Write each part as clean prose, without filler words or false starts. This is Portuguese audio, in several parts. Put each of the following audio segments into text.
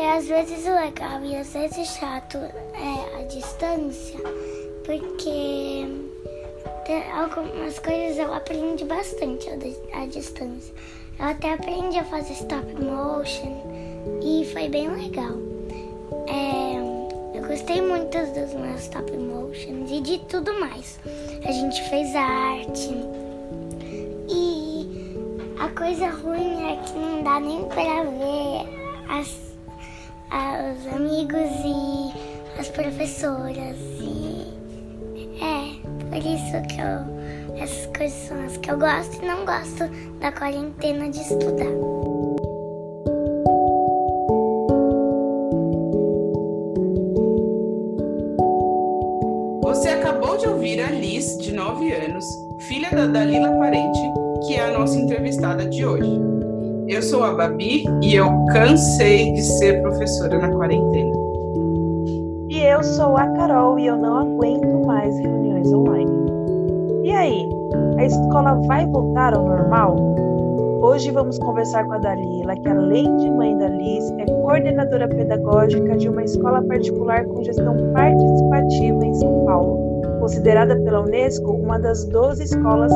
às vezes legal e às vezes chato é a distância, porque tem algumas coisas eu aprendi bastante a distância. Eu até aprendi a fazer stop motion e foi bem legal. Eu gostei muito dos meus stop motions e de tudo mais. A gente fez arte e a coisa ruim é que não dá nem pra ver os amigos e as professoras. Por isso que essas coisas são as que eu gosto e não gosto da quarentena de estudar. Você acabou de ouvir a Liz, de 9 anos, filha da Dalila Parente, que é a nossa entrevistada de hoje. Eu sou a Babi e eu cansei de ser professora na quarentena. E eu sou a Carol e eu não aguento mais reuniões online. E aí, a escola vai voltar ao normal? Hoje vamos conversar com a Dalila, que além de mãe da Liz, é coordenadora pedagógica de uma escola particular com gestão participativa em São Paulo, considerada pela Unesco uma das 12 escolas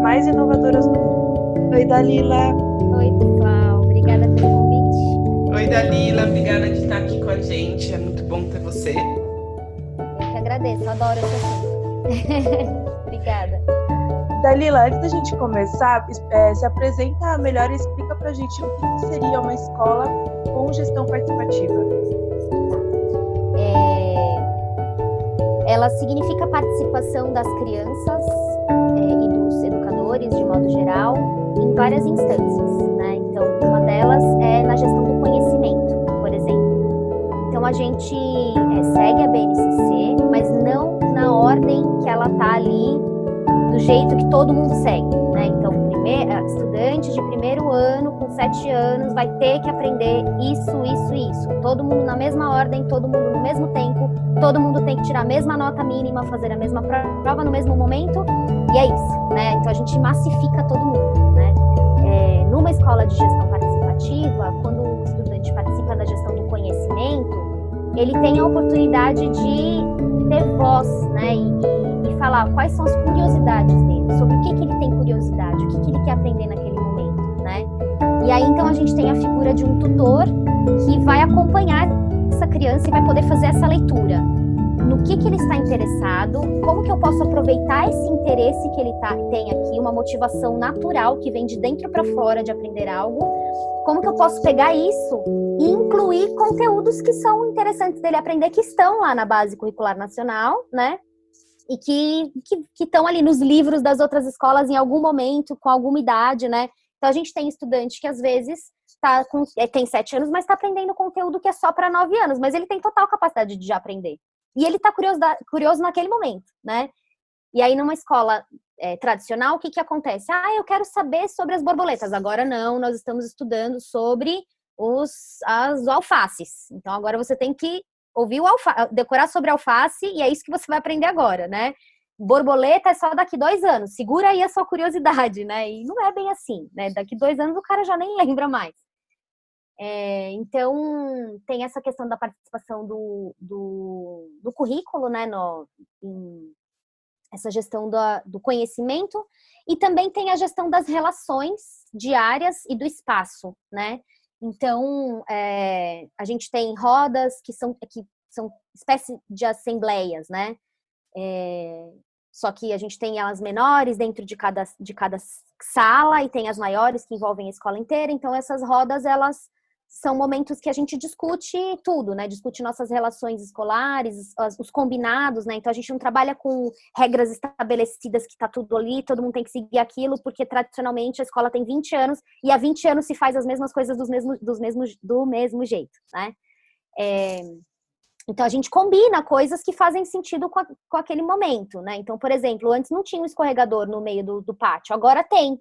mais inovadoras do mundo. Oi, Dalila! Oi, pessoal. Obrigada pelo convite. Oi, Dalila. Obrigada de estar aqui com a gente. É muito bom ter você. Eu que agradeço. Eu adoro esse assunto. Obrigada. Dalila, antes da gente começar, se apresenta melhor e explica pra gente o que seria uma escola com gestão participativa. Ela significa a participação das crianças e dos educadores, de modo geral, em várias instâncias, né? Então, uma delas é na gestão do conhecimento, por exemplo. Então, a gente segue a BNCC, mas não na ordem que ela está ali, do jeito que todo mundo segue, né? Então, estudante de primeiro ano, com 7 anos, vai ter que aprender isso. Todo mundo na mesma ordem, todo mundo no mesmo tempo, todo mundo tem que tirar a mesma nota mínima, fazer a mesma prova no mesmo momento, e é isso, né? Então, a gente massifica todo mundo, né? Numa escola de gestão participativa, quando o estudante participa da gestão do conhecimento, ele tem a oportunidade de ter voz, né? E falar quais são as curiosidades dele, sobre o que ele tem curiosidade, o que ele quer aprender naquele momento, né? E aí, então, a gente tem a figura de um tutor que vai acompanhar essa criança e vai poder fazer essa leitura. No que ele está interessado, como que eu posso aproveitar esse interesse que ele tem aqui, uma motivação natural que vem de dentro para fora de aprender algo, como que eu posso pegar isso e incluir conteúdos que são interessantes dele aprender, que estão lá na Base Curricular Nacional, né? E que estão ali nos livros das outras escolas em algum momento, com alguma idade, né? Então, a gente tem estudante que, às vezes, tem 7 anos, mas está aprendendo conteúdo que é só para 9 anos, mas ele tem total capacidade de já aprender. E ele está curioso naquele momento, né? E aí, numa escola tradicional, o que acontece? Eu quero saber sobre as borboletas. Agora não, nós estamos estudando sobre as alfaces. Então, agora você tem que ouvir decorar sobre alface, e é isso que você vai aprender agora, né? Borboleta é só daqui 2 anos. Segura aí a sua curiosidade, né? E não é bem assim, né? Daqui 2 anos o cara já nem lembra mais. Então, tem essa questão da participação do currículo, né? Essa gestão do conhecimento, e também tem a gestão das relações diárias e do espaço, né? Então, a gente tem rodas que são espécie de assembleias, né? Só que a gente tem elas menores dentro de cada sala, e tem as maiores que envolvem a escola inteira. Então, essas rodas, elas são momentos que a gente discute tudo, né? Discute nossas relações escolares, os combinados, né? Então, a gente não trabalha com regras estabelecidas que tá tudo ali, todo mundo tem que seguir aquilo, porque tradicionalmente a escola tem 20 anos e há 20 anos se faz as mesmas coisas do mesmo jeito, né? Então, a gente combina coisas que fazem sentido com aquele momento, né? Então, por exemplo, antes não tinha um escorregador no meio do pátio, agora tem.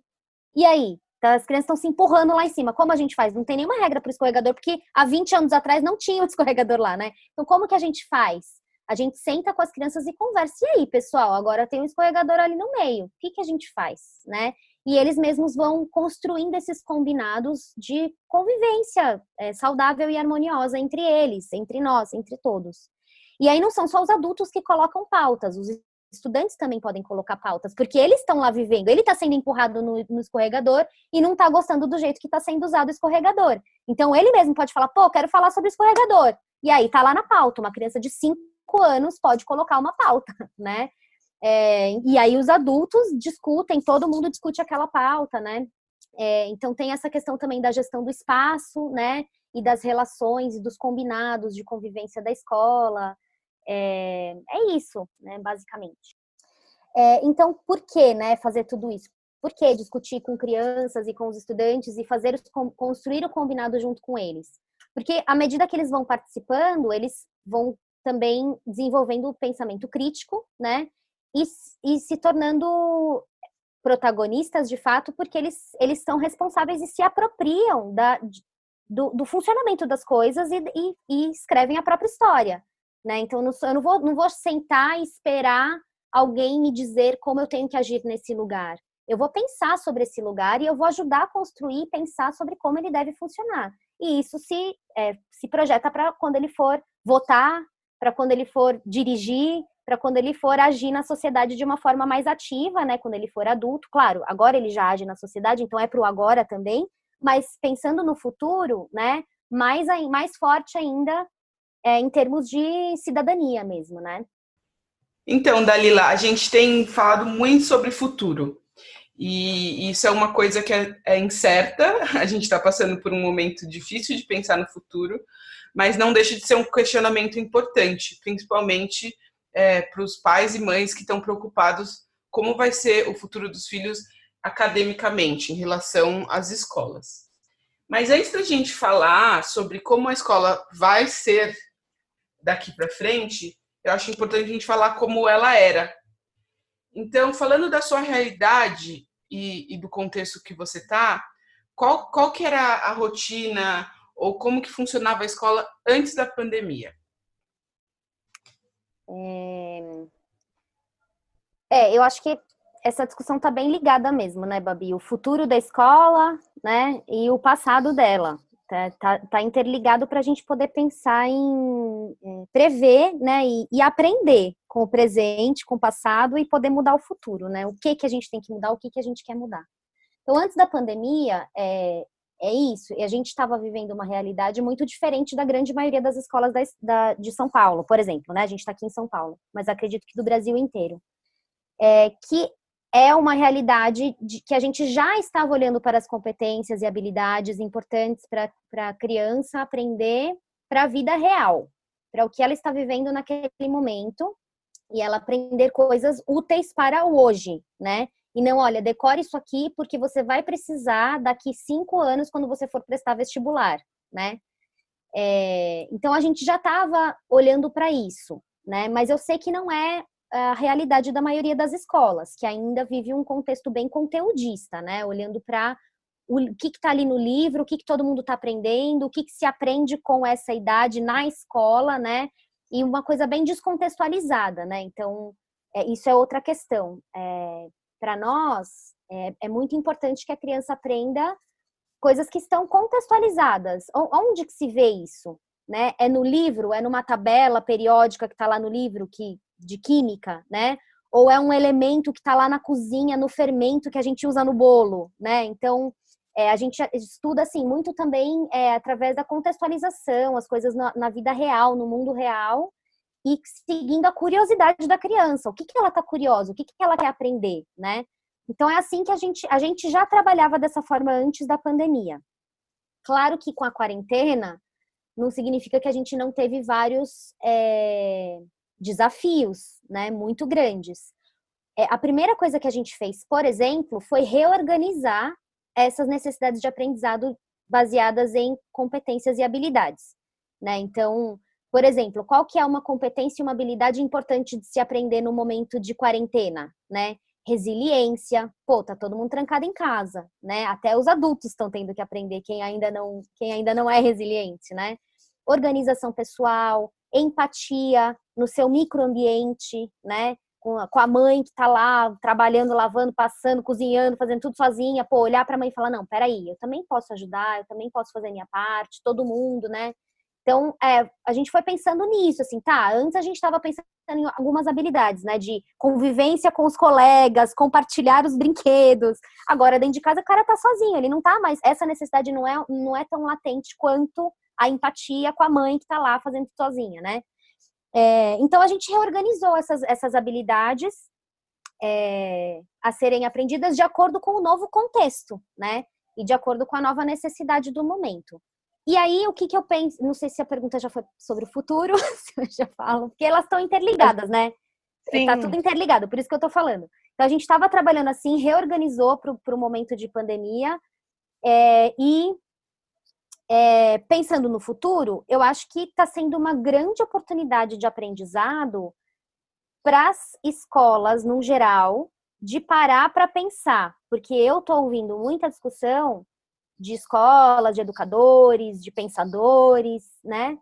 E aí? Então, as crianças estão se empurrando lá em cima. Como a gente faz? Não tem nenhuma regra para o escorregador, porque há 20 anos atrás não tinha o escorregador lá, né? Então, como que a gente faz? A gente senta com as crianças e conversa. E aí, pessoal, agora tem um escorregador ali no meio. O que a gente faz, né? e eles mesmos vão construindo esses combinados de convivência saudável e harmoniosa entre eles, entre nós, entre todos. E aí não são só os adultos que colocam pautas, os estudantes também podem colocar pautas, porque eles estão lá vivendo, ele está sendo empurrado no escorregador e não está gostando do jeito que está sendo usado o escorregador. Então ele mesmo pode falar, pô, quero falar sobre escorregador. E aí tá lá na pauta, uma criança de 5 anos pode colocar uma pauta, né? E aí os adultos discutem, todo mundo discute aquela pauta, né? Então tem essa questão também da gestão do espaço, né? E das relações e dos combinados de convivência da escola. É isso, né? Basicamente. Então, por que, né, fazer tudo isso? Por que discutir com crianças e com os estudantes e construir o combinado junto com eles? Porque à medida que eles vão participando, eles vão também desenvolvendo o pensamento crítico, né? E se tornando protagonistas, de fato, porque eles são responsáveis e se apropriam do funcionamento das coisas e escrevem a própria história, né? Então, eu não vou sentar e esperar alguém me dizer como eu tenho que agir nesse lugar. Eu vou pensar sobre esse lugar e eu vou ajudar a construir e pensar sobre como ele deve funcionar. E isso se projeta para quando ele for votar, para quando ele for dirigir, para quando ele for agir na sociedade de uma forma mais ativa, né? Quando ele for adulto. Claro, agora ele já age na sociedade, então é para o agora também, mas pensando no futuro, né? Mais forte ainda em termos de cidadania mesmo, né? Então, Dalila, a gente tem falado muito sobre futuro. E isso é uma coisa que é incerta, a gente está passando por um momento difícil de pensar no futuro, mas não deixa de ser um questionamento importante, principalmente para os pais e mães que estão preocupados como vai ser o futuro dos filhos academicamente, em relação às escolas. Mas antes da gente falar sobre como a escola vai ser daqui para frente, eu acho importante a gente falar como ela era. Então, falando da sua realidade e do contexto que você está, qual que era a rotina ou como que funcionava a escola antes da pandemia? Eu acho que essa discussão está bem ligada mesmo, né, Babi? O futuro da escola, né, e o passado dela. Tá interligado para a gente poder pensar em prever, né, e aprender com o presente, com o passado e poder mudar o futuro, né? O que a gente tem que mudar, o que a gente quer mudar. Então, antes da pandemia, é isso. E a gente estava vivendo uma realidade muito diferente da grande maioria das escolas de São Paulo, por exemplo, né? A gente está aqui em São Paulo, mas acredito que do Brasil inteiro. Que é uma realidade que a gente já estava olhando para as competências e habilidades importantes para a criança aprender para a vida real, para o que ela está vivendo naquele momento, e ela aprender coisas úteis para o hoje, né? E não, olha, decore isso aqui porque você vai precisar daqui 5 anos quando você for prestar vestibular, né? Então, a gente já estava olhando para isso, né? Mas eu sei que não é a realidade da maioria das escolas, que ainda vive um contexto bem conteudista, né? Olhando para o que está ali no livro, o que todo mundo está aprendendo, o que se aprende com essa idade na escola, né? E uma coisa bem descontextualizada, né? Então, isso é outra questão. Para nós, é muito importante que a criança aprenda coisas que estão contextualizadas. Onde que se vê isso? Né? É no livro? É numa tabela periódica que está lá no livro de química, né? Ou é um elemento que está lá na cozinha, no fermento que a gente usa no bolo, né? Então, a gente estuda, assim, muito também através da contextualização, as coisas na vida real, no mundo real, e seguindo a curiosidade da criança. O que ela está curiosa? O que ela quer aprender, né? Então, é assim que a gente já trabalhava dessa forma antes da pandemia. Claro que com a quarentena, não significa que a gente não teve vários desafios, né, muito grandes. A primeira coisa que a gente fez, por exemplo, foi reorganizar essas necessidades de aprendizado baseadas em competências e habilidades, né? Então, por exemplo, qual que é uma competência e uma habilidade importante de se aprender no momento de quarentena, né? Resiliência. Pô, tá todo mundo trancado em casa, né? Até os adultos estão tendo que aprender, quem ainda não é resiliente, né? Organização pessoal, empatia no seu microambiente, né? com a mãe que tá lá trabalhando, lavando, passando, cozinhando, fazendo tudo sozinha, pô, olhar pra mãe e falar, não, peraí, eu também posso ajudar, eu também posso fazer a minha parte, todo mundo, né? Então, a gente foi pensando nisso, assim, tá, antes a gente estava pensando em algumas habilidades, né, de convivência com os colegas, compartilhar os brinquedos. Agora, dentro de casa, o cara tá sozinho, ele não tá mais, essa necessidade não é tão latente quanto a empatia com a mãe que tá lá fazendo sozinha, né? Então, a gente reorganizou essas habilidades a serem aprendidas de acordo com o novo contexto, né? E de acordo com a nova necessidade do momento. E aí, o que eu penso? Não sei se a pergunta já foi sobre o futuro, se eu já falo, porque elas estão interligadas, né? Sim. Tá tudo interligado, por isso que eu tô falando. Então, a gente estava trabalhando assim, reorganizou para o momento de pandemia, pensando no futuro, eu acho que está sendo uma grande oportunidade de aprendizado para as escolas, no geral, de parar para pensar. Porque eu estou ouvindo muita discussão de escolas, de educadores, de pensadores, né?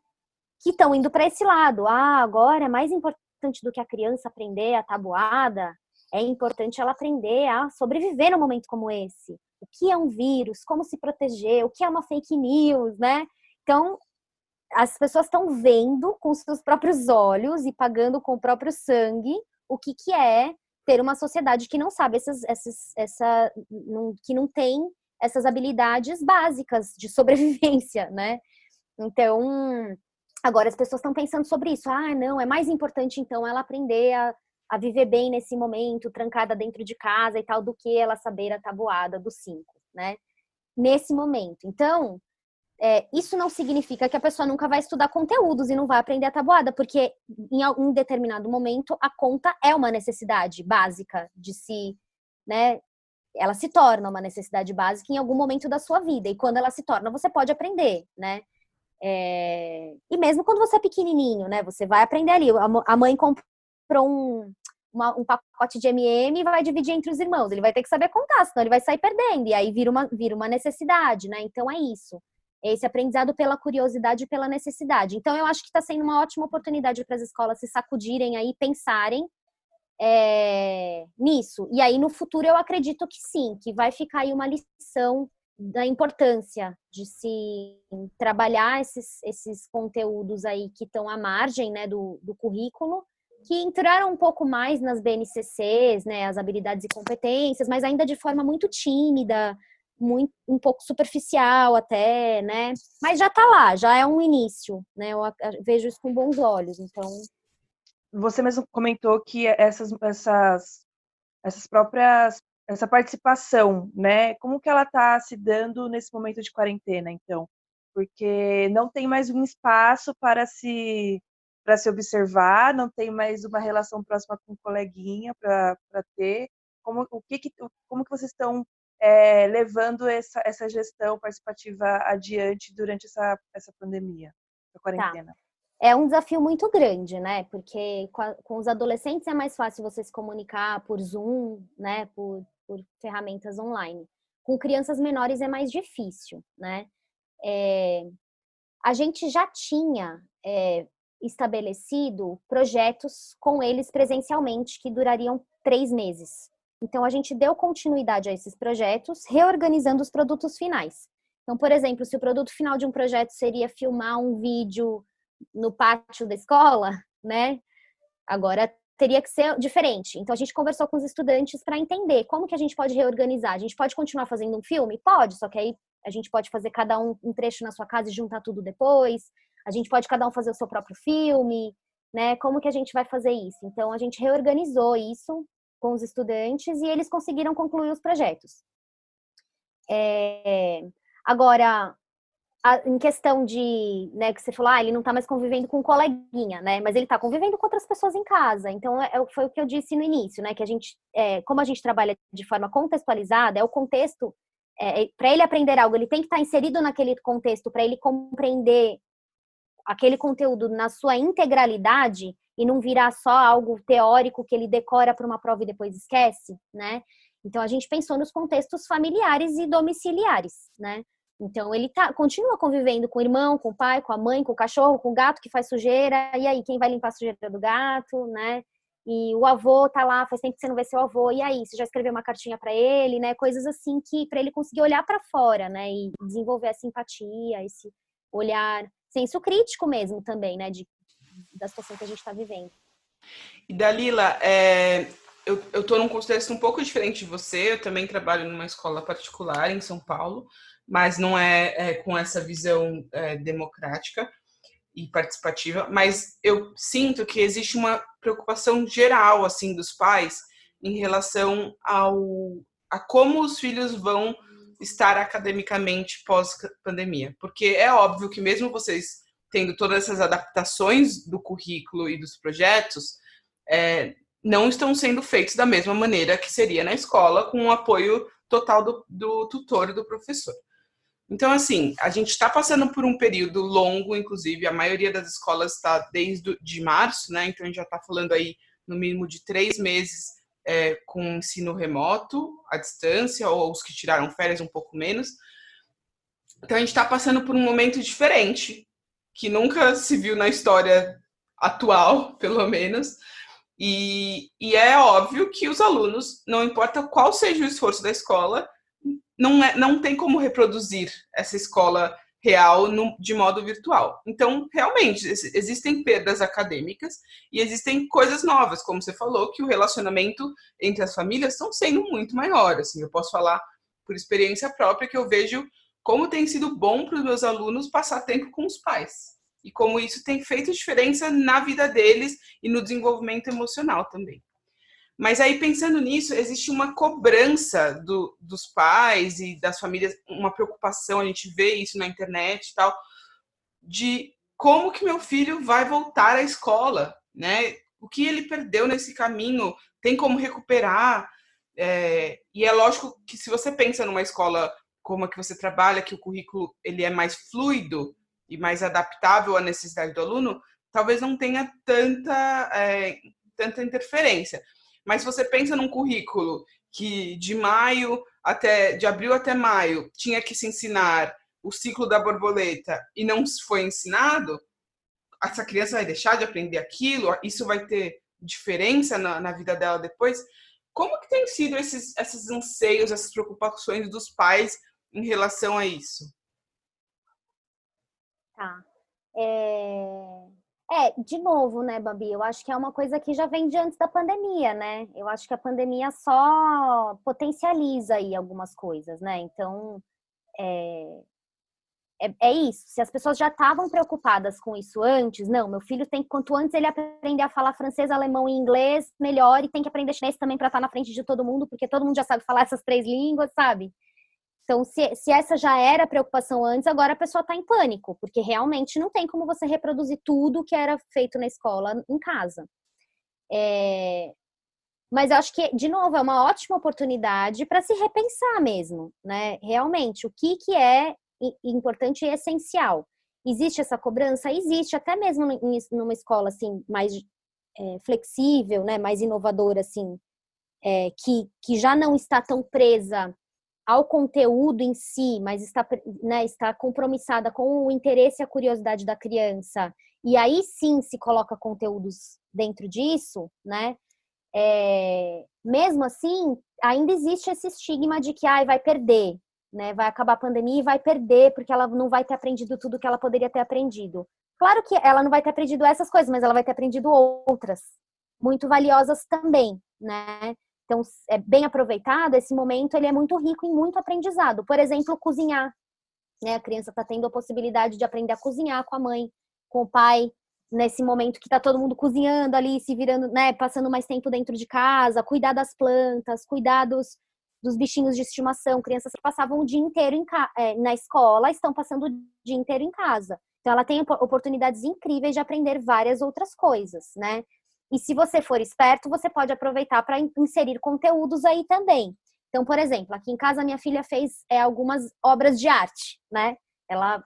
Que estão indo para esse lado. Agora é mais importante do que a criança aprender a tabuada, é importante ela aprender a sobreviver num momento como esse. O que é um vírus, como se proteger, o que é uma fake news, né? Então, as pessoas estão vendo com seus próprios olhos e pagando com o próprio sangue o que é ter uma sociedade que não sabe que não tem essas habilidades básicas de sobrevivência, né? Então, agora as pessoas estão pensando sobre isso. Não, é mais importante então ela aprender a viver bem nesse momento, trancada dentro de casa e tal, do que ela saber a tabuada dos 5, né? Nesse momento. Então, isso não significa que a pessoa nunca vai estudar conteúdos e não vai aprender a tabuada, porque em algum determinado momento a conta é uma necessidade básica de se, né? Ela se torna uma necessidade básica em algum momento da sua vida. E quando ela se torna, você pode aprender, né? E mesmo quando você é pequenininho, né? Você vai aprender ali. A mãe comprou um pacote de M&M e vai dividir entre os irmãos. Ele vai ter que saber contar, senão ele vai sair perdendo. E aí vira uma necessidade, né? Então é isso. Esse aprendizado pela curiosidade e pela necessidade. Então eu acho que está sendo uma ótima oportunidade para as escolas se sacudirem aí, pensarem nisso. E aí no futuro eu acredito que sim, que vai ficar aí uma lição da importância de se trabalhar esses conteúdos aí que estão à margem, né, do currículo, que entraram um pouco mais nas BNCCs, né, as habilidades e competências, mas ainda de forma muito tímida, um pouco superficial até, né, mas já tá lá, já é um início, né, eu vejo isso com bons olhos, então... Você mesmo comentou que essa participação, né? Como que ela está se dando nesse momento de quarentena, então? Porque não tem mais um espaço para se observar, não tem mais uma relação próxima com o coleguinha para ter. Como que vocês estão levando essa gestão participativa adiante durante essa pandemia, a quarentena? Tá. É um desafio muito grande, né? Porque com os adolescentes é mais fácil você se comunicar por Zoom, né? Por ferramentas online. Com crianças menores é mais difícil, né? A gente já tinha estabelecido projetos com eles presencialmente que durariam 3 meses. Então, a gente deu continuidade a esses projetos, reorganizando os produtos finais. Então, por exemplo, se o produto final de um projeto seria filmar um vídeo no pátio da escola, né? Agora teria que ser diferente. Então a gente conversou com os estudantes para entender como que a gente pode reorganizar. A gente pode continuar fazendo um filme? Pode, só que aí a gente pode fazer cada um trecho na sua casa e juntar tudo depois. A gente pode cada um fazer o seu próprio filme, né? Como que a gente vai fazer isso? Então a gente reorganizou isso com os estudantes e eles conseguiram concluir os projetos. Agora, em questão de, né, que você falou, ele não tá mais convivendo com um coleguinha, né, mas ele tá convivendo com outras pessoas em casa, então foi o que eu disse no início, né, que a gente, como a gente trabalha de forma contextualizada, o contexto, para ele aprender algo, ele tem que estar inserido naquele contexto, para ele compreender aquele conteúdo na sua integralidade e não virar só algo teórico que ele decora para uma prova e depois esquece, né, então a gente pensou nos contextos familiares e domiciliares, né. Então, ele continua convivendo com o irmão, com o pai, com a mãe, com o cachorro, com o gato que faz sujeira. E aí, quem vai limpar a sujeira do gato, né? e o avô tá lá, faz tempo que você não vê seu avô, e aí, você já escreveu uma cartinha para ele, né? Coisas assim que para ele conseguir olhar para fora, né? E desenvolver essa empatia, esse olhar, senso crítico mesmo também, né? Da situação que a gente está vivendo. E Dalila, eu estou num contexto um pouco diferente de você. Eu também trabalho numa escola particular em São Paulo, mas não é com essa visão democrática e participativa. Mas eu sinto que existe uma preocupação geral assim dos pais em relação a como os filhos vão estar academicamente pós-pandemia. Porque é óbvio que mesmo vocês tendo todas essas adaptações do currículo e dos projetos, não estão sendo feitos da mesma maneira que seria na escola, com o apoio total do tutor e do professor. Então, assim, a gente está passando por um período longo, inclusive, a maioria das escolas está desde março, né? Então, a gente já está falando aí, no mínimo, de 3 meses com ensino remoto, à distância, ou os que tiraram férias um pouco menos. Então, a gente está passando por um momento diferente, que nunca se viu na história atual, pelo menos. E é óbvio que os alunos, não importa qual seja o esforço da escola, não tem como reproduzir essa escola real de modo virtual. Então, realmente, existem perdas acadêmicas e existem coisas novas, como você falou, que o relacionamento entre as famílias estão sendo muito maior. Assim, eu posso falar por experiência própria que eu vejo como tem sido bom para os meus alunos passar tempo com os pais. E como isso tem feito diferença na vida deles e no desenvolvimento emocional também. Mas aí, pensando nisso, existe uma cobrança dos pais e das famílias, uma preocupação, a gente vê isso na internet e tal, de como que meu filho vai voltar à escola, né? O que ele perdeu nesse caminho, tem como recuperar? E é lógico que se você pensa numa escola como a que você trabalha, que o currículo ele é mais fluido e mais adaptável à necessidade do aluno, talvez não tenha tanta interferência. Mas se você pensa num currículo que de abril até maio tinha que se ensinar o ciclo da borboleta e não foi ensinado, essa criança vai deixar de aprender aquilo, isso vai ter diferença na vida dela depois. Como que tem sido esses anseios, essas preocupações dos pais em relação a isso? Tá. De novo, né, Babi? Eu acho que é uma coisa que já vem de antes da pandemia, né? Eu acho que a pandemia só potencializa aí algumas coisas, né? Então, é isso. Se as pessoas já estavam preocupadas com isso antes, não, meu filho tem que, quanto antes ele aprender a falar francês, alemão e inglês, melhor, e tem que aprender chinês também para estar na frente de todo mundo, porque todo mundo já sabe falar essas 3 línguas, sabe? Então, se essa já era a preocupação antes, agora a pessoa está em pânico, porque realmente não tem como você reproduzir tudo que era feito na escola em casa. Mas eu acho que, de novo, é uma ótima oportunidade para se repensar mesmo, né? Realmente, o que é importante e essencial. Existe essa cobrança? Existe, até mesmo numa escola assim, mais flexível, né? Mais inovadora, assim, que já não está tão presa ao conteúdo em si, mas está compromissada com o interesse e a curiosidade da criança, e aí sim se coloca conteúdos dentro disso, né? Mesmo assim, ainda existe esse estigma de que vai perder, né? Vai acabar a pandemia e vai perder, porque ela não vai ter aprendido tudo que ela poderia ter aprendido. Claro que ela não vai ter aprendido essas coisas, mas ela vai ter aprendido outras, muito valiosas também, né? Então, bem aproveitado, esse momento ele é muito rico em muito aprendizado. Por exemplo, cozinhar. Né? A criança está tendo a possibilidade de aprender a cozinhar com a mãe, com o pai, nesse momento que está todo mundo cozinhando ali, se virando, né? Passando mais tempo dentro de casa, cuidar das plantas, cuidar dos bichinhos de estimação. Crianças que passavam o dia inteiro na escola estão passando o dia inteiro em casa. Então, ela tem oportunidades incríveis de aprender várias outras coisas, né? E se você for esperto, você pode aproveitar para inserir conteúdos aí também. Então, por exemplo, aqui em casa minha filha fez algumas obras de arte, né? Ela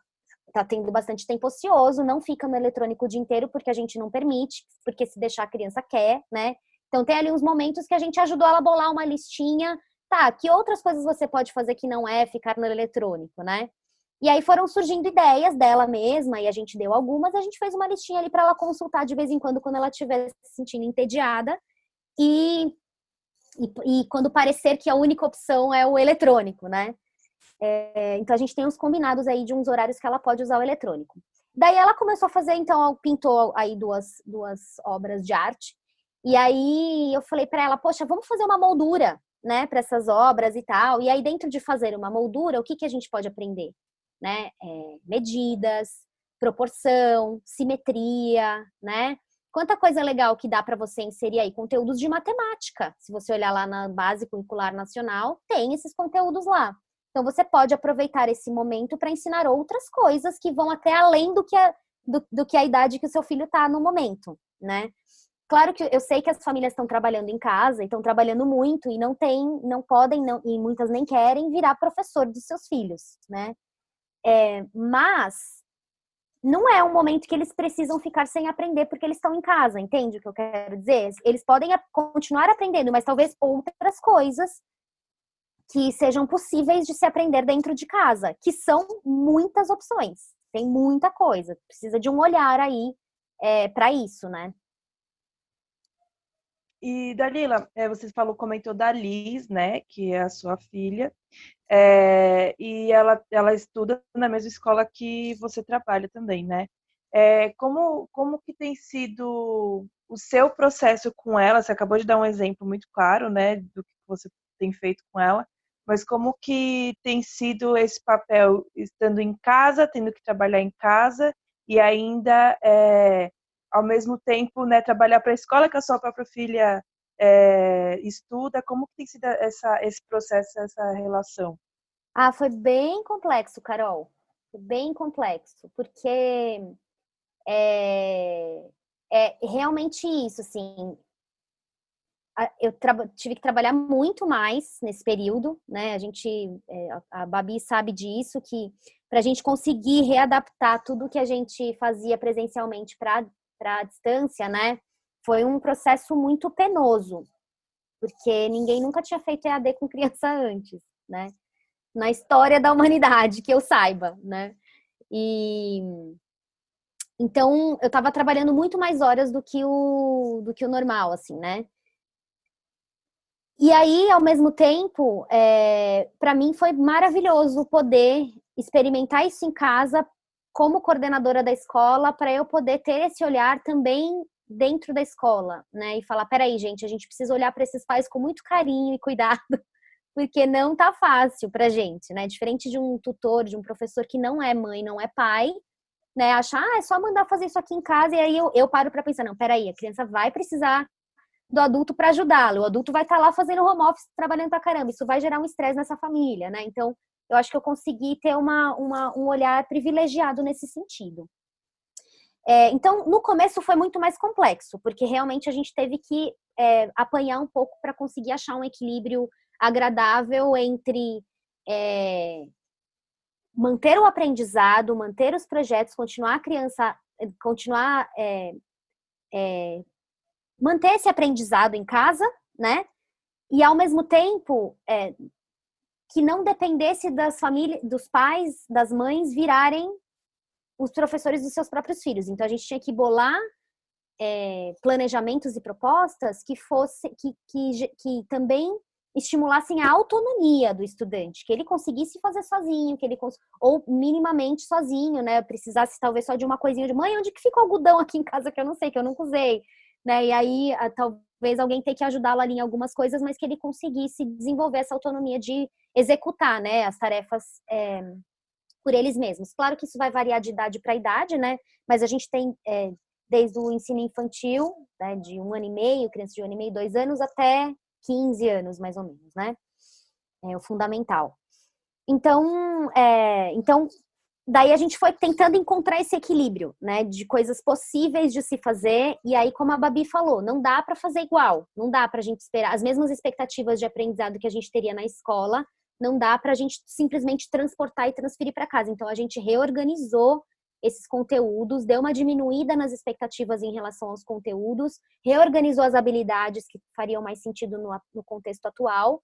tá tendo bastante tempo ocioso, não fica no eletrônico o dia inteiro porque a gente não permite, porque se deixar a criança quer, né? Então tem ali uns momentos que a gente ajudou ela a bolar uma listinha. Tá, que outras coisas você pode fazer que não é ficar no eletrônico, né? E aí foram surgindo ideias dela mesma, e a gente deu algumas, a gente fez uma listinha ali para ela consultar de vez em quando ela estiver se sentindo entediada, e quando parecer que a única opção é o eletrônico, né? Então a gente tem uns combinados aí de uns horários que ela pode usar o eletrônico. Daí ela começou a fazer, então pintou aí duas obras de arte. E aí eu falei para ela, poxa, vamos fazer uma moldura, né, para essas obras e tal. E aí dentro de fazer uma moldura, o que a gente pode aprender, né? Medidas, proporção, simetria, né? Quanta coisa legal que dá para você inserir aí, conteúdos de matemática. Se você olhar lá na Base Curricular Nacional, tem esses conteúdos lá. Então você pode aproveitar esse momento para ensinar outras coisas que vão até além do que a idade que o seu filho está no momento, né? Claro que eu sei que as famílias estão trabalhando em casa e estão trabalhando muito e não podem, e muitas nem querem virar professor dos seus filhos, né? Mas não é um momento que eles precisam ficar sem aprender porque eles estão em casa, entende o que eu quero dizer? Eles podem continuar aprendendo, mas talvez outras coisas que sejam possíveis de se aprender dentro de casa, que são muitas opções, tem muita coisa, precisa de um olhar aí para isso, né? E Dalila, você comentou da Liz, né, que é a sua filha, e ela estuda na mesma escola que você trabalha também, né? Como que tem sido o seu processo com ela? Você acabou de dar um exemplo muito claro, né, do que você tem feito com ela, mas como que tem sido esse papel estando em casa, tendo que trabalhar em casa e ainda, ao mesmo tempo, né, trabalhar para a escola que a sua própria filha estuda? Como que tem sido esse processo, essa relação? Foi bem complexo, Carol. Foi bem complexo, porque é realmente isso, assim. Eu tive que trabalhar muito mais nesse período, né? A Babi sabe disso, que para a gente conseguir readaptar tudo que a gente fazia presencialmente para a distância, né? Foi um processo muito penoso, porque ninguém nunca tinha feito EAD com criança antes, né? Na história da humanidade, que eu saiba, né? Então, eu estava trabalhando muito mais horas do que o normal, assim, né? E aí, ao mesmo tempo, para mim foi maravilhoso poder experimentar isso em casa como coordenadora da escola, para eu poder ter esse olhar também dentro da escola, né? E falar, peraí, gente, a gente precisa olhar para esses pais com muito carinho e cuidado, porque não tá fácil pra gente, né? Diferente de um tutor, de um professor que não é mãe, não é pai, né? Achar, é só mandar fazer isso aqui em casa, e aí eu paro pra pensar, não, peraí, a criança vai precisar do adulto para ajudá-lo, o adulto vai estar lá fazendo home office, trabalhando pra caramba, isso vai gerar um estresse nessa família, né? Então, eu acho que eu consegui ter um olhar privilegiado nesse sentido. Então, no começo foi muito mais complexo, porque realmente a gente teve que apanhar um pouco para conseguir achar um equilíbrio agradável entre manter o aprendizado, manter os projetos, manter esse aprendizado em casa, né? E ao mesmo tempo que não dependesse das famílias, dos pais, das mães virarem os professores dos seus próprios filhos. Então a gente tinha que bolar planejamentos e propostas que também estimulassem a autonomia do estudante, que ele conseguisse fazer sozinho, ou minimamente sozinho, né? Precisasse talvez só de uma coisinha de mãe, onde que fica o algodão aqui em casa que eu não sei, que eu nunca usei, né? E aí talvez alguém tenha que ajudá-lo ali em algumas coisas, mas que ele conseguisse desenvolver essa autonomia de executar, né, as tarefas por eles mesmos. Claro que isso vai variar de idade para idade, né? Mas a gente tem desde o ensino infantil, né, de 1 ano e meio, criança de 1 ano e meio, 2 anos, até 15 anos, mais ou menos, né? É o fundamental. Então, daí a gente foi tentando encontrar esse equilíbrio, né, de coisas possíveis de se fazer, e aí, como a Babi falou, não dá para fazer igual, não dá para a gente esperar as mesmas expectativas de aprendizado que a gente teria na escola, não dá para a gente simplesmente transportar e transferir para casa. Então, a gente reorganizou esses conteúdos, deu uma diminuída nas expectativas em relação aos conteúdos, reorganizou as habilidades que fariam mais sentido no contexto atual,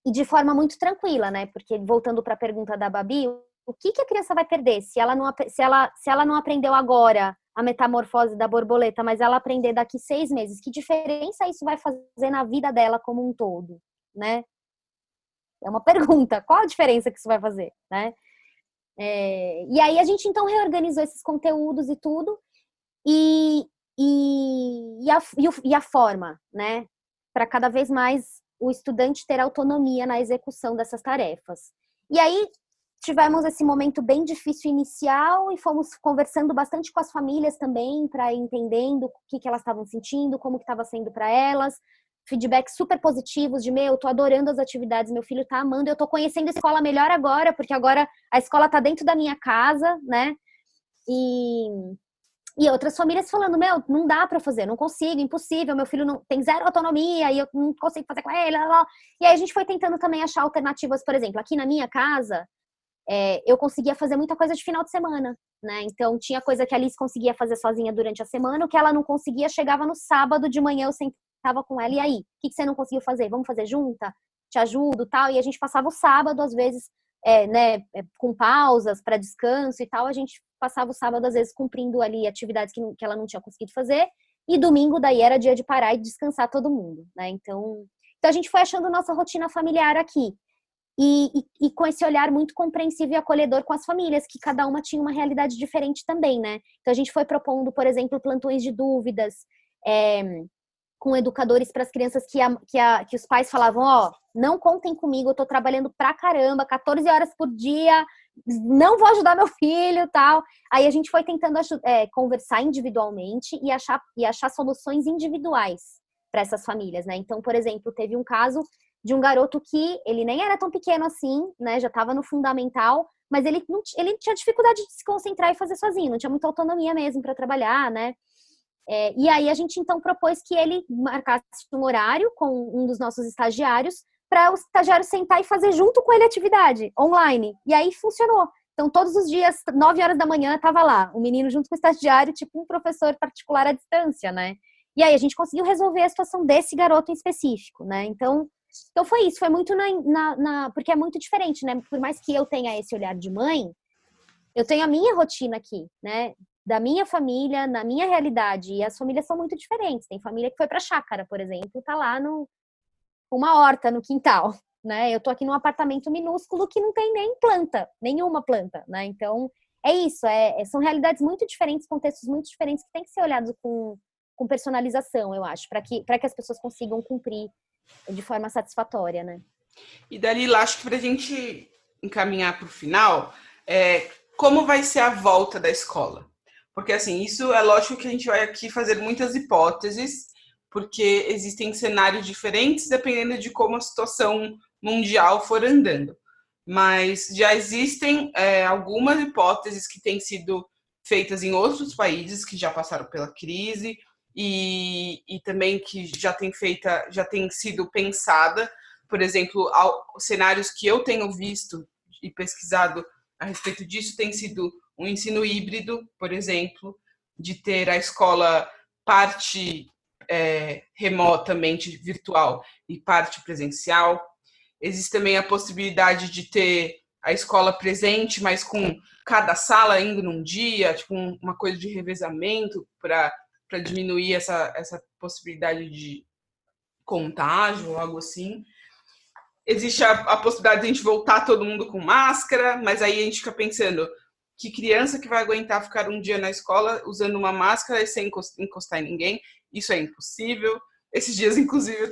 e de forma muito tranquila, né? Porque, voltando para a pergunta da Babi, O que a criança vai perder se ela não aprendeu agora a metamorfose da borboleta, mas ela aprender daqui 6 meses? Que diferença isso vai fazer na vida dela como um todo, né? É uma pergunta. Qual a diferença que isso vai fazer, né? E aí a gente então reorganizou esses conteúdos e tudo e a forma, né? Para cada vez mais o estudante ter autonomia na execução dessas tarefas. E aí tivemos esse momento bem difícil inicial e fomos conversando bastante com as famílias também para ir entendendo o que elas estavam sentindo, como que estava sendo para elas. Feedbacks super positivos de, tô adorando as atividades, meu filho tá amando, eu tô conhecendo a escola melhor agora, porque agora a escola tá dentro da minha casa, né? E outras famílias falando, não dá pra fazer, não consigo, impossível, meu filho não tem zero autonomia e eu não consigo fazer com ele. Blá, blá. E aí a gente foi tentando também achar alternativas, por exemplo, aqui na minha casa, eu conseguia fazer muita coisa de final de semana, né? Então tinha coisa que a Alice conseguia fazer sozinha durante a semana, o que ela não conseguia chegava no sábado de manhã, eu sentava com ela, e aí? O que você não conseguiu fazer? Vamos fazer junta? Te ajudo, tal? E a gente passava o sábado, às vezes, com pausas para descanso e tal, a gente passava o sábado, às vezes, cumprindo ali atividades que ela não tinha conseguido fazer, e domingo, daí, era dia de parar e descansar todo mundo, né? Então a gente foi achando nossa rotina familiar aqui. E com esse olhar muito compreensivo e acolhedor com as famílias, que cada uma tinha uma realidade diferente também, né? Então a gente foi propondo, por exemplo, plantões de dúvidas, com educadores para as crianças que os pais falavam, não contem comigo, eu tô trabalhando pra caramba, 14 horas por dia, não vou ajudar meu filho, tal. Aí a gente foi tentando conversar individualmente e achar soluções individuais para essas famílias, né? Então, por exemplo, teve um caso de um garoto que ele nem era tão pequeno assim, né? Já estava no fundamental, mas ele tinha dificuldade de se concentrar e fazer sozinho, não tinha muita autonomia mesmo para trabalhar, né? E aí a gente então propôs que ele marcasse um horário com um dos nossos estagiários para o estagiário sentar e fazer junto com ele atividade online. E aí funcionou. Então todos os dias, 9 horas da manhã, estava lá o menino junto com o estagiário, tipo um professor particular à distância, né? E aí a gente conseguiu resolver a situação desse garoto em específico, né? Então foi isso, foi muito porque é muito diferente, né? Por mais que eu tenha esse olhar de mãe, eu tenho a minha rotina aqui, né? Da minha família, na minha realidade. E as famílias são muito diferentes. Tem família que foi pra chácara, por exemplo, tá lá uma horta no quintal, né? Eu tô aqui num apartamento minúsculo que não tem nem planta, nenhuma planta, né? Então, é isso. São realidades muito diferentes, contextos muito diferentes que tem que ser olhados com personalização, eu acho, para que as pessoas consigam cumprir de forma satisfatória, né? E Dalila, acho que para a gente encaminhar para o final, como vai ser a volta da escola? Porque, assim, isso é lógico que a gente vai aqui fazer muitas hipóteses, porque existem cenários diferentes dependendo de como a situação mundial for andando. Mas já existem algumas hipóteses que têm sido feitas em outros países que já passaram pela crise e também que já tem sido pensada. Por exemplo, cenários que eu tenho visto e pesquisado a respeito disso tem sido um ensino híbrido, por exemplo, de ter a escola parte remotamente virtual e parte presencial. Existe também a possibilidade de ter a escola presente, mas com cada sala indo num dia, tipo uma coisa de revezamento para diminuir essa possibilidade de contágio ou algo assim. Existe a possibilidade de a gente voltar todo mundo com máscara, mas aí a gente fica pensando, que criança que vai aguentar ficar um dia na escola usando uma máscara sem encostar em ninguém? Isso é impossível. Esses dias, inclusive,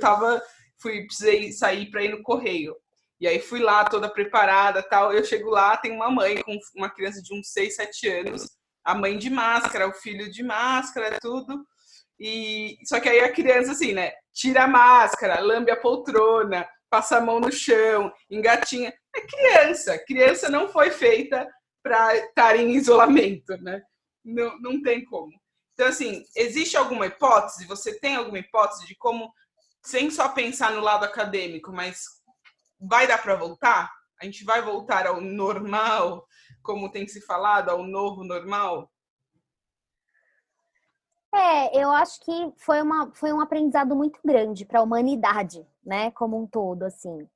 precisei sair para ir no correio. E aí fui lá toda preparada, tal. Eu chego lá, tem uma mãe com uma criança de uns 6, 7 anos, a mãe de máscara, o filho de máscara, tudo. Só que aí a criança, assim, né? Tira a máscara, lambe a poltrona, passa a mão no chão, engatinha. É criança. Criança não foi feita para estar em isolamento, né? Não tem como. Então, assim, existe alguma hipótese? Você tem alguma hipótese de como, sem só pensar no lado acadêmico, mas vai dar para voltar? A gente vai voltar ao normal, como tem se falado, ao novo normal? Eu acho que foi um aprendizado muito grande para a humanidade, né, como um todo, assim.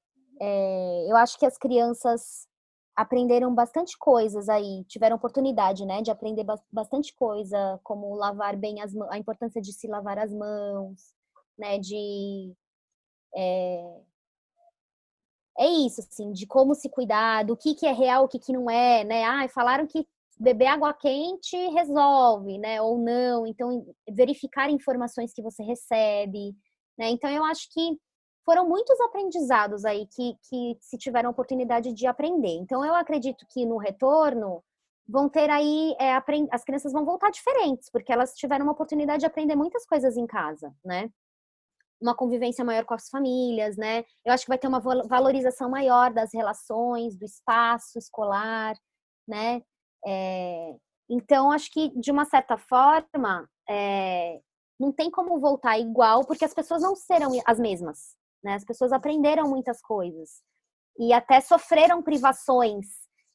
Eu acho que as crianças aprenderam bastante coisas aí, tiveram oportunidade, né, de aprender bastante coisa, como lavar bem as mãos, a importância de se lavar as mãos, né, é isso, assim, de como se cuidar, do que é real, o que não é, né? Ah, falaram que beber água quente resolve, né? Ou não. Então, verificar informações que você recebe, né? Então, eu acho que foram muitos aprendizados aí que se tiveram a oportunidade de aprender. Então, eu acredito que no retorno vão ter aí, as crianças vão voltar diferentes, porque elas tiveram uma oportunidade de aprender muitas coisas em casa, né? Uma convivência maior com as famílias, né? Eu acho que vai ter uma valorização maior das relações, do espaço escolar, né? Então, acho que, de uma certa forma, não tem como voltar igual, porque as pessoas não serão as mesmas, né? As pessoas aprenderam muitas coisas e até sofreram privações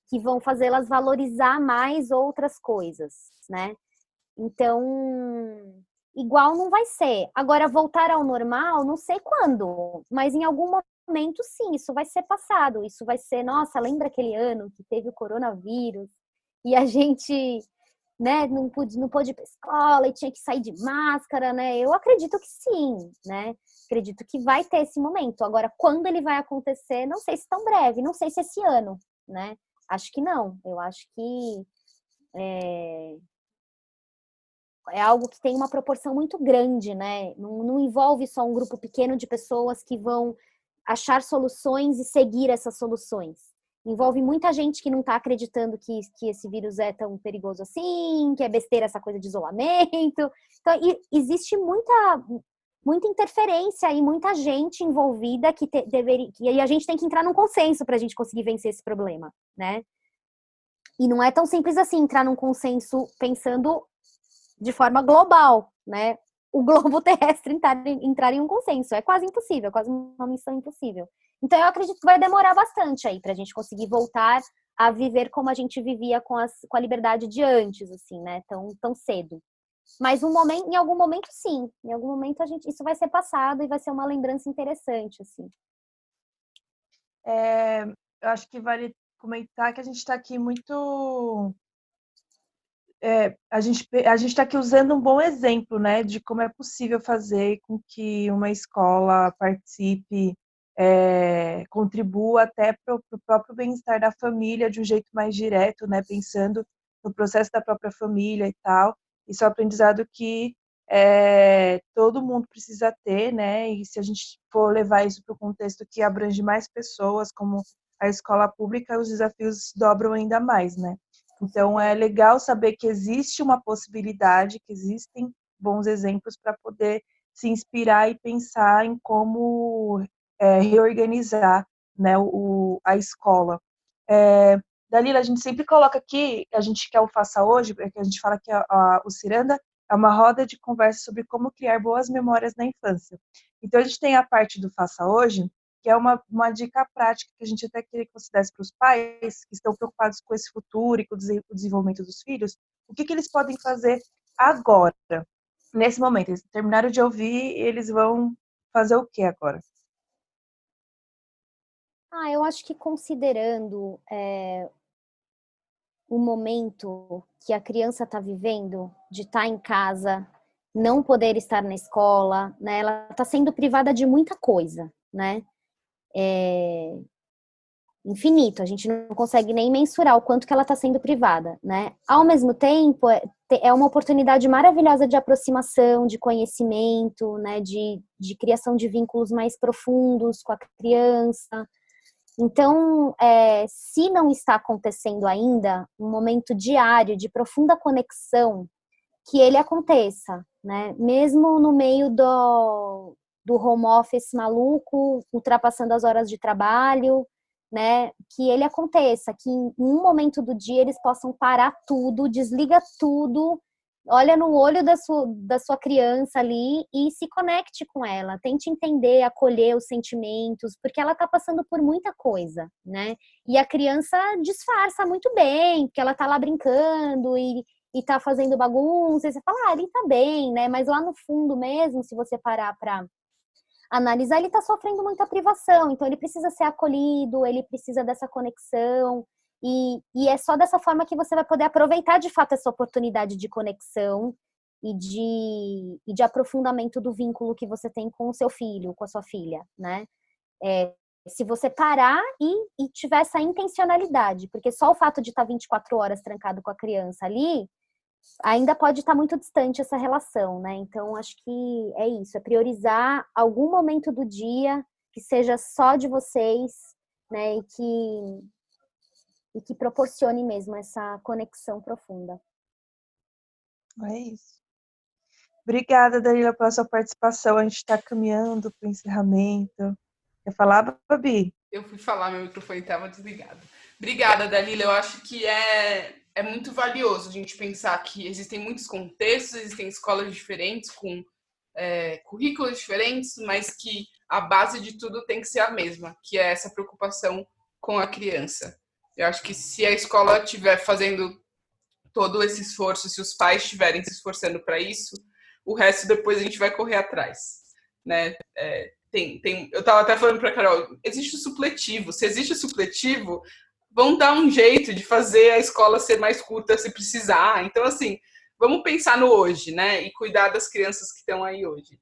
que vão fazê-las valorizar mais outras coisas, né? Então, igual não vai ser. Agora, voltar ao normal, não sei quando, mas em algum momento, sim, isso vai ser passado. Isso vai ser, nossa, lembra aquele ano que teve o coronavírus e a gente, né, não pôde ir para escola e tinha que sair de máscara, né? Eu acredito que sim, né? Acredito que vai ter esse momento. Agora, quando ele vai acontecer, não sei se tão breve, não sei se esse ano, né? Acho que não. Eu acho que é algo que tem uma proporção muito grande, né? Não envolve só um grupo pequeno de pessoas que vão achar soluções e seguir essas soluções. Envolve muita gente que não está acreditando que esse vírus é tão perigoso assim, que é besteira essa coisa de isolamento. Então, existe muita interferência e muita gente envolvida que deveria. E a gente tem que entrar num consenso para a gente conseguir vencer esse problema, né? E não é tão simples assim entrar num consenso pensando de forma global, né? O globo terrestre entrar em um consenso. É quase impossível, é quase uma missão impossível. Então, eu acredito que vai demorar bastante aí para a gente conseguir voltar a viver como a gente vivia com a liberdade de antes, assim, né? Tão cedo. Mas em algum momento, sim. Em algum momento, isso vai ser passado e vai ser uma lembrança interessante, assim. Eu acho que vale comentar que a gente está aqui muito a gente está aqui usando um bom exemplo, né, de como é possível fazer com que uma escola participe, contribua até para o próprio bem-estar da família de um jeito mais direto, né, pensando no processo da própria família e tal. Isso é um aprendizado que todo mundo precisa ter, né, e se a gente for levar isso para o contexto que abrange mais pessoas, como a escola pública, os desafios dobram ainda mais, né. Então, é legal saber que existe uma possibilidade, que existem bons exemplos para poder se inspirar e pensar em como reorganizar, né, a escola. Dalila, a gente sempre coloca aqui, a gente quer o Faça Hoje, porque a gente fala que o Ciranda é uma roda de conversa sobre como criar boas memórias na infância. Então, a gente tem a parte do Faça Hoje, que é uma dica prática que a gente até queria que você desse para os pais que estão preocupados com esse futuro e com o desenvolvimento dos filhos, o que eles podem fazer agora, nesse momento. Eles terminaram de ouvir, eles vão fazer o que agora? Eu acho que considerando o momento que a criança está vivendo, de estar em casa, não poder estar na escola, né? Ela está sendo privada de muita coisa, né? Infinito, a gente não consegue nem mensurar o quanto que ela está sendo privada, né? Ao mesmo tempo, é uma oportunidade maravilhosa de aproximação, de conhecimento, né? De criação de vínculos mais profundos com a criança. Então, se não está acontecendo ainda, um momento diário de profunda conexão, que ele aconteça, né? Mesmo no meio do home office maluco, ultrapassando as horas de trabalho, né? Que ele aconteça, que em um momento do dia eles possam parar tudo, desliga tudo, olha no olho da sua criança ali e se conecte com ela, tente entender, acolher os sentimentos, porque ela está passando por muita coisa, né? E a criança disfarça muito bem, porque ela está lá brincando e tá fazendo bagunça, e você fala, ele tá bem, né? Mas lá no fundo mesmo, se você parar para analisar, ele tá sofrendo muita privação, então ele precisa ser acolhido, ele precisa dessa conexão. E é só dessa forma que você vai poder aproveitar de fato essa oportunidade de conexão e de aprofundamento do vínculo que você tem com o seu filho, com a sua filha, né? Se você parar e tiver essa intencionalidade, porque só o fato de estar 24 horas trancado com a criança ali, ainda pode estar muito distante essa relação, né? Então, acho que é isso, é priorizar algum momento do dia que seja só de vocês, né? E que proporcione mesmo essa conexão profunda. É isso. Obrigada, Dalila, pela sua participação. A gente está caminhando para o encerramento. Quer falar, Babi? Eu fui falar, meu microfone estava desligado. Obrigada, Dalila. Eu acho que é muito valioso a gente pensar que existem muitos contextos, existem escolas diferentes, com currículos diferentes, mas que a base de tudo tem que ser a mesma, que é essa preocupação com a criança. Eu acho que se a escola estiver fazendo todo esse esforço, se os pais estiverem se esforçando para isso, o resto depois a gente vai correr atrás, né? Eu estava até falando para a Carol, existe o supletivo. Se existe o supletivo, vão dar um jeito de fazer a escola ser mais curta se precisar. Então, assim, vamos pensar no hoje, né? E cuidar das crianças que estão aí hoje.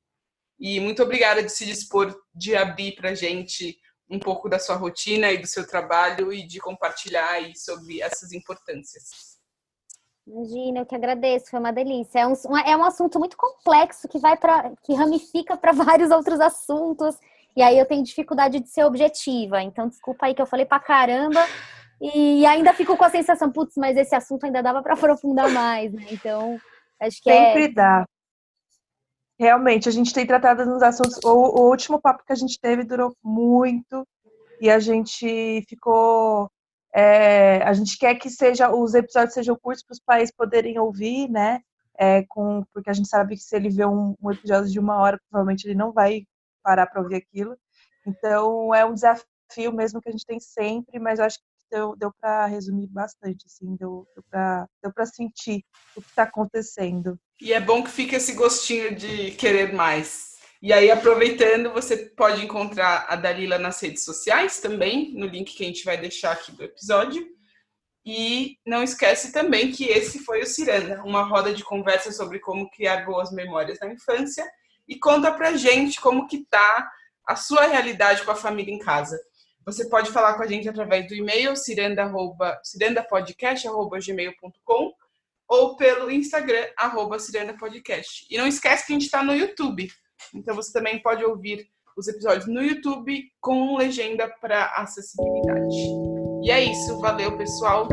E muito obrigada de se dispor de abrir para a gente um pouco da sua rotina e do seu trabalho e de compartilhar aí sobre essas importâncias. Imagina, eu que agradeço, foi uma delícia. É um assunto muito complexo que ramifica para vários outros assuntos, e aí eu tenho dificuldade de ser objetiva. Então, desculpa aí que eu falei pra caramba, e ainda fico com a sensação, putz, mas esse assunto ainda dava para aprofundar mais, né? Então, acho que Sempre dá. Realmente, a gente tem tratado nos assuntos. O último papo que a gente teve durou muito, e a gente ficou. A gente quer que os episódios sejam curtos para os pais poderem ouvir, né? Porque a gente sabe que se ele vê um episódio de 1 hora, provavelmente ele não vai parar para ouvir aquilo. Então, é um desafio mesmo que a gente tem sempre, mas eu acho que deu para resumir bastante, assim, deu para sentir o que está acontecendo. E é bom que fica esse gostinho de querer mais. E aí, aproveitando, você pode encontrar a Dalila nas redes sociais também, no link que a gente vai deixar aqui do episódio. E não esquece também que esse foi o Ciranda, uma roda de conversa sobre como criar boas memórias na infância. E conta pra gente como que tá a sua realidade com a família em casa. Você pode falar com a gente através do e-mail cirandapodcast@gmail.com ou pelo Instagram, @cirandapodcast. E não esquece que a gente está no YouTube. Então você também pode ouvir os episódios no YouTube com legenda para acessibilidade. E é isso. Valeu, pessoal.